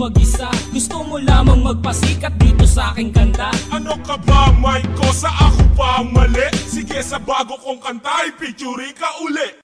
mag-isa. Gusto mo lamang magpasikat dito sa aking kanta. Ano ka ba, may kosa? Ako pa ang mali? Sige, sa bago kong kanta, ipicture ka uli.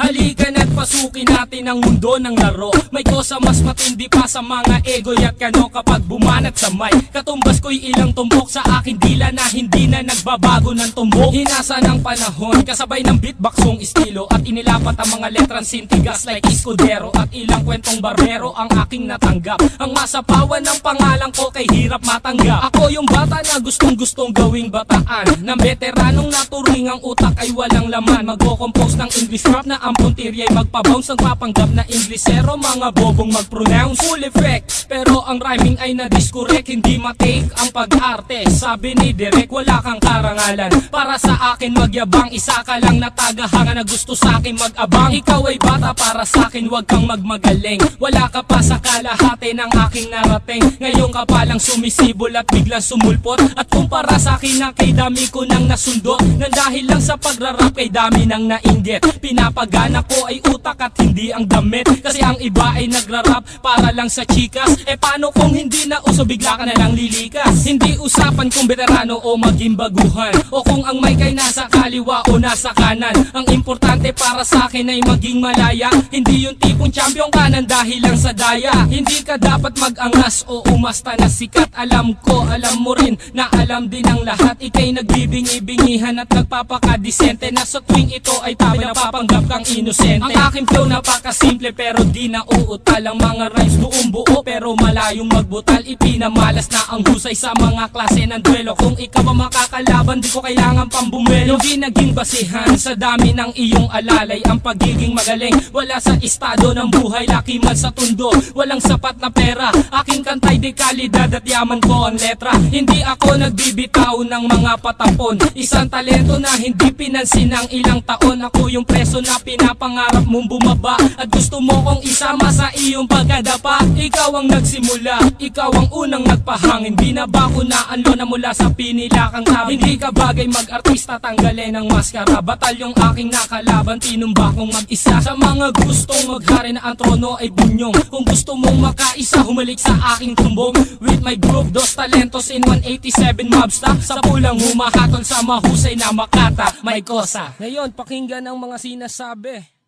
Halika na't pasukin natin ang mundo ng laro. May kosa mas matindi pa sa mga ego at kano kapag bumanat sa mic. Katumbas ko'y ilang tumbok sa aking dila na hindi na nagbabago ng tumbok. Hinasa ng panahon, kasabay ng beatboxong estilo at inilapat ang mga letrang sintigas like Escudero. At ilang kwentong barbero ang aking natanggap. Ang masapawan ng pangalan ko kay hirap matanggap. Ako yung bata na gustong gawing bataan, ng veteranong naturing ang utak ay walang laman. Magko-compose ng English rap na ang puntirya'y magpabounce. Ang papanggap na Inglesero, mga bobong mag-pronounce. Full effect, pero ang rhyming ay na-discorrect. Hindi matake ang pag-arte. Sabi ni Derek, wala kang karangalan para sa akin magyabang. Isa ka lang na tagahanga na gusto sa akin mag-abang. Ikaw ay bata para sa akin, wag kang magmagaling. Wala ka pa sa kalahati ng aking narating. Ngayon ka palang sumisibol at biglang sumulpot. At kumpara sa akin na kay dami ko nang nasundot. Nang dahil lang sa pagrarap kay dami nang nainggit. Pinapagana ko ay utak at hindi ang damit. Kasi ang iba ay nagrarap para lang sa chikas. E paano kung hindi na uso, bigla ka na lang lilikas. Hindi usapan kung veterano o maging baguhan, o kung ang mic ay nasa kaliwa o nasa kanan. Ang importante para sa akin ay maging malaya. Hindi yung tipong champion ka nang dahil lang sa daya. Hindi ka dapat mag-angas o umasta na sikat. Alam ko, alam mo rin na alam din ang lahat. Ika'y nagbibingi-bingihan at nagpapakadisente na sa tuwing ito ay tabi napapanggap kang inosente. Ang aking flow napakasimple pero di na uutal. Ang mga rhymes buong buo pero malayong magbutal. Ipinamalas na ang husay sa mga klase ng duelo. Kung ikaw ang makakalaban, di ko kailangan pang bumelo. Hindi naging basihan sa dami ng iyong alalay ang pagiging magaling. Wala sa estado ng buhay, laki man sa tundo. Walang sapat na pera, aking kantay di kalidad at yaman ko ang letra. Hindi ako nagbibitaw ng mga patapon. Isang talento na hindi pinansin ng ilang taon. Ako yung preso na pinapangarap mong bumaba at gusto mo kong isama sa iyong pagkadapa. Ikaw ang nagsimula, ikaw ang unang nagpahangin. Binaba ko na anlo na mula sa pinilakang tabi. Hindi ka bagay mag-artista, tanggalin ang maskara. Batalyong aking nakalaban, tinumba kong mag-isa. Sa mga gustong maghari na ang trono ay bunyong. Kung gusto mong makaisa, humalik sa aking tumbong. With my group, Dos Talentos in 187 Mobsta. Sa pulang humahatol sa mahusay na makata, may kosa. Ngayon, pakinggan ang mga sinasabi.